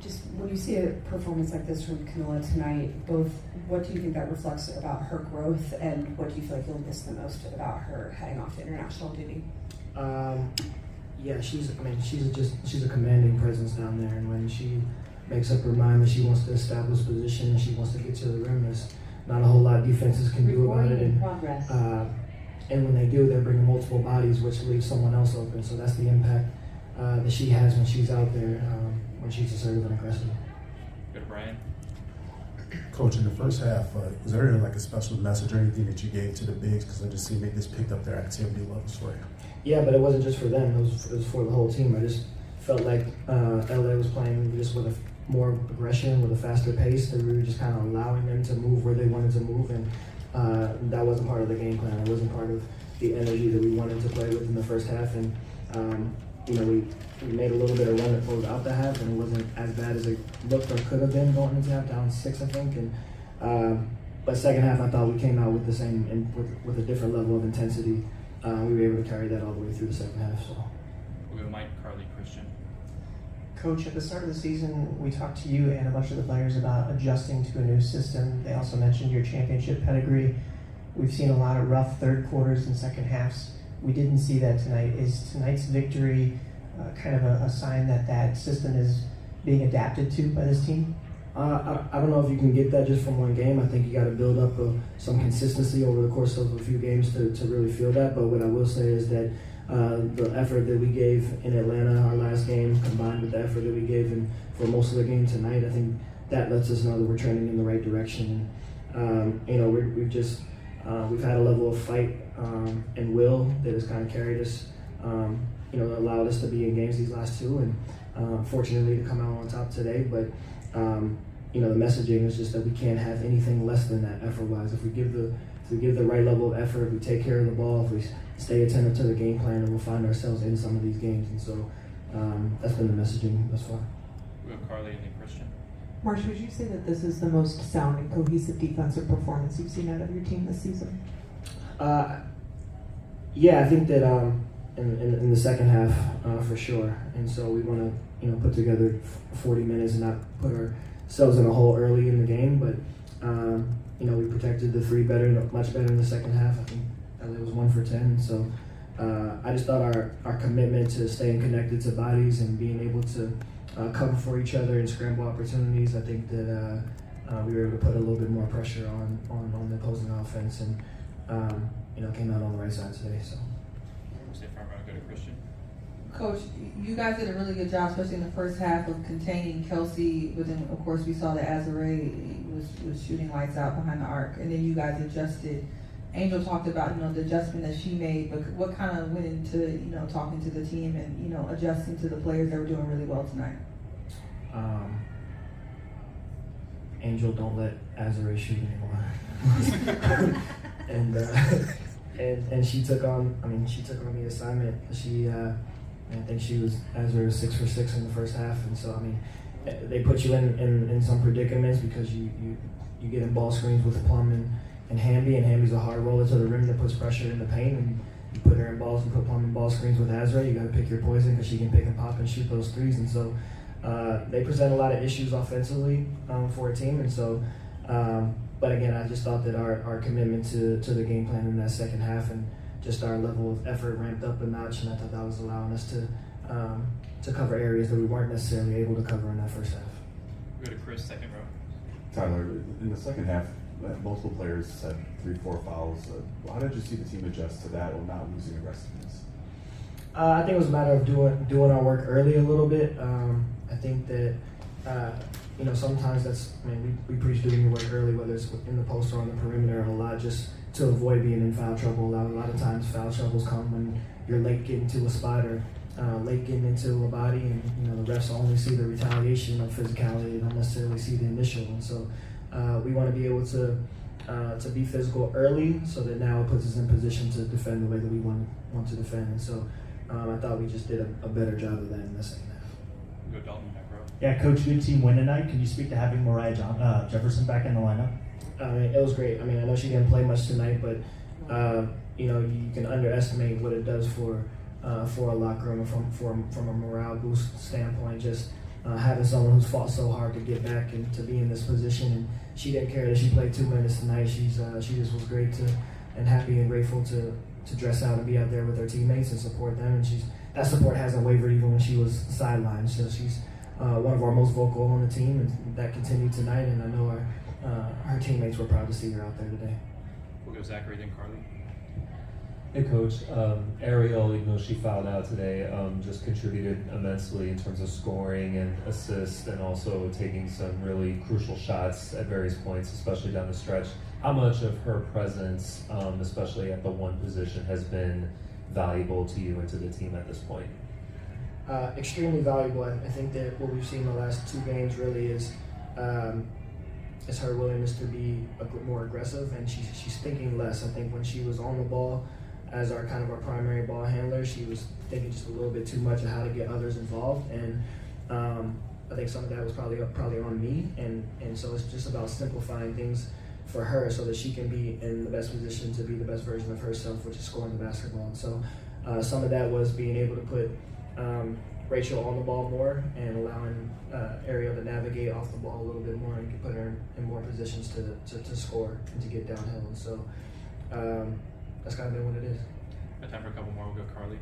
just when you see a performance like this from Camila tonight, both what do you think that reflects about her growth, and what do you feel like you'll miss the most about her heading off to international duty? Yeah, she's a commanding presence down there, and when she makes up her mind that she wants to establish position and she wants to get to the rim, there's not a whole lot defenses can do about it. And when they do, they're bringing multiple bodies, which leaves someone else open. So that's the impact that she has when she's out there, when she's assertive and aggressive. Go to Brian. Coach, in the first half, was there like a special message or anything that you gave to the bigs? Because I just see maybe this picked up their activity levels for you. Yeah, but it wasn't just for them. It was for the whole team. I just felt like LA was playing just with a more aggression, with a faster pace, that we were just kind of allowing them to move where they wanted to move, and that wasn't part of the game plan. It wasn't part of the energy that we wanted to play with in the first half. And we made a little bit of run that closed out the half, and it wasn't as bad as it looked or could have been going into half, down 6, I think. And but second half, I thought we came out with the same and with a different level of intensity. We were able to carry that all the way through the second half. So We'll go Mike, Carly, Christian. Coach, at the start of the season, we talked to you and a bunch of the players about adjusting to a new system. They also mentioned your championship pedigree. We've seen a lot of rough third quarters and second halves. We didn't see that tonight. Is tonight's victory kind of a sign that that system is being adapted to by this team? I don't know if you can get that just from one game. I think you got to build up some consistency over the course of a few games to really feel that. But what I will say is that the effort that we gave in Atlanta, our last game, combined with the effort that we gave for most of the game tonight, I think that lets us know that we're trending in the right direction. We've had a level of fight and will that has kind of carried us, allowed us to be in games these last two, and fortunately to come out on top today. But the messaging is just that we can't have anything less than that effort-wise. If we give the right level of effort, if we take care of the ball, if we stay attentive to the game plan, then we'll find ourselves in some of these games. And so that's been the messaging thus far. We have Carly and then Christian. Marsh, would you say that this is the most sound and cohesive defensive performance you've seen out of your team this season? Yeah, I think that in the second half for sure. And so we want to put together 40 minutes and not put ourselves in a hole early in the game. But we protected the three much better in the second half. I think LA was 1 for 10. So I just thought our commitment to staying connected to bodies and being able to cover for each other and scramble opportunities, I think that we were able to put a little bit more pressure on the opposing offense, and came out on the right side today. So. Stay firm, I'll go to Christian. Coach, you guys did a really good job, especially in the first half, of containing Kelsey. But then, of course, we saw that Azare was shooting lights out behind the arc, and then you guys adjusted. Angel talked about the adjustment that she made, but what kind of went into talking to the team and adjusting to the players that were doing really well tonight? Angel, don't let Azare shoot anymore. and she took on the assignment. I think Azare was 6 for 6 in the first half, and so they put you in some predicaments because you get in ball screens with Plum and Hamby, and Hamby's a hard roller to the rim that puts pressure in the paint, and you put her in balls and put Plum in ball screens with Azare. You got to pick your poison because she can pick and pop and shoot those threes, and so they present a lot of issues offensively for a team, and so. But again, I just thought that our commitment to the game plan in that second half and just our level of effort ramped up a notch, and I thought that was allowing us to cover areas that we weren't necessarily able to cover in that first half. We go to Chris, second row. Tyler, in the second half, multiple players had 3-4 fouls. How did you see the team adjust to that while not losing aggressiveness? I think it was a matter of doing our work early a little bit. I think that sometimes we preach doing your work early, whether it's in the post or on the perimeter, a lot just to avoid being in foul trouble. A lot of times foul troubles come when you're late getting to a spot or late getting into a body, and the refs only see the retaliation of physicality and don't necessarily see the initial. And so we want to be able to be physical early, so that now it puts us in position to defend the way that we want to defend. And so I thought we just did a better job of that in the second half. We go Dalton, back row. Yeah, Coach, good team win tonight. Can you speak to having Mariah Jefferson back in the lineup? It was great. I know she didn't play much tonight, but you can underestimate what it does for a locker room from a morale boost standpoint. Just having someone who's fought so hard to get back and to be in this position. And she didn't care that she played 2 minutes tonight. She just was great and happy and grateful to dress out and be out there with her teammates and support them. And that support hasn't wavered even when she was sidelined. So she's one of our most vocal on the team, and that continued tonight. And I know her teammates were proud to see her out there today. We'll go Zachary, then Carly. Hey Coach, Ariel, even though she fouled out today, just contributed immensely in terms of scoring and assists, and also taking some really crucial shots at various points, especially down the stretch. How much of her presence, especially at the one position, has been valuable to you and to the team at this point? Extremely valuable. I think that what we've seen the last 2 games really is her willingness to be more aggressive, and she's thinking less. I think when she was on the ball as our primary ball handler, she was thinking just a little bit too much of how to get others involved, and I think some of that was probably on me, and so it's just about simplifying things for her so that she can be in the best position to be the best version of herself, which is scoring the basketball. And so some of that was being able to put Rachel on the ball more and allowing Ariel to navigate off the ball a little bit more and put her in more positions to score and to get downhill. And so that's kind of been what it is. Got time for a couple more. We'll go Carly.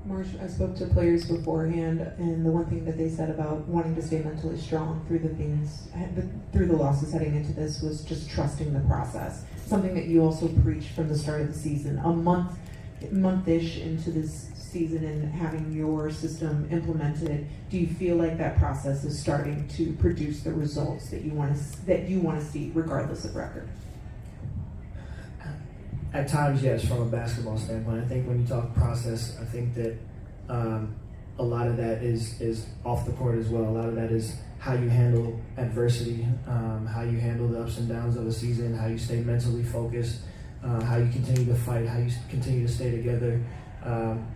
Marsh, I spoke to players beforehand, and the one thing that they said about wanting to stay mentally strong through the losses heading into this was just trusting the process. Something that you also preached from the start of the season. A month-ish into this season and having your system implemented, do you feel like that process is starting to produce the results that you want to see, regardless of record? At times, yes, from a basketball standpoint. I think when you talk process, I think that a lot of that is off the court as well. A lot of that is how you handle adversity, how you handle the ups and downs of a season, how you stay mentally focused, how you continue to fight, how you continue to stay together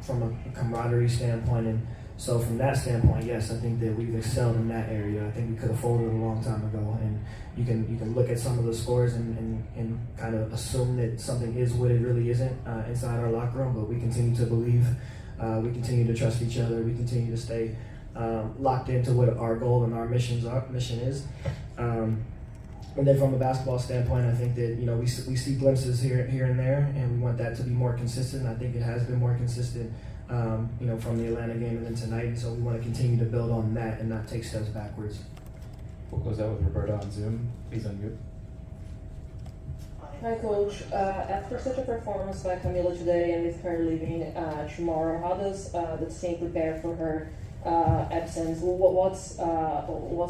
from a camaraderie standpoint. And so from that standpoint, yes, I think that we've excelled in that area. I think we could have folded a long time ago. And you can look at some of the scores and kind of assume that something is what it really isn't inside our locker room, but we continue to believe, we continue to trust each other, we continue to stay locked into what our goal and our mission is. And then from a basketball standpoint, I think that we see glimpses here and there, and we want that to be more consistent. I think it has been more consistent, from the Atlanta game and then tonight. And so we want to continue to build on that and not take steps backwards. We'll close out with Roberta on Zoom. Please unmute. Hi Coach, after such a performance by Camila today and with her leaving tomorrow, how does the team prepare for her absence? What's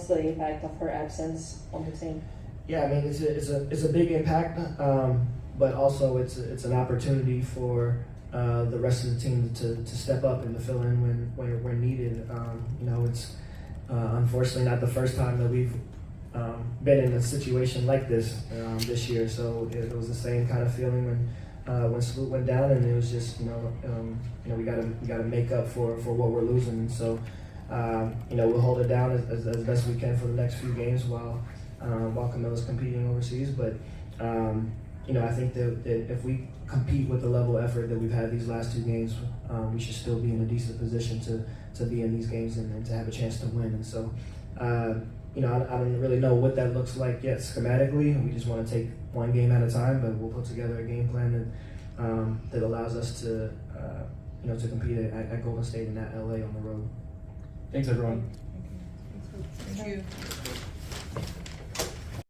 the impact of her absence on the team? Yeah, I mean it's a big impact, but also it's an opportunity for the rest of the team to step up and to fill in when needed. It's unfortunately not the first time that we've been in a situation like this this year. So it was the same kind of feeling when Salute went down, and it was just we gotta make up for what we're losing. And so we'll hold it down as best we can for the next few games while Camila's competing overseas. But I think that if we compete with the level of effort that we've had these last 2 games, we should still be in a decent position to be in these games and to have a chance to win. And so, I don't really know what that looks like yet schematically. We just want to take one game at a time, but we'll put together a game plan that allows us to compete at Golden State and at LA on the road. Thanks, everyone. Thank you.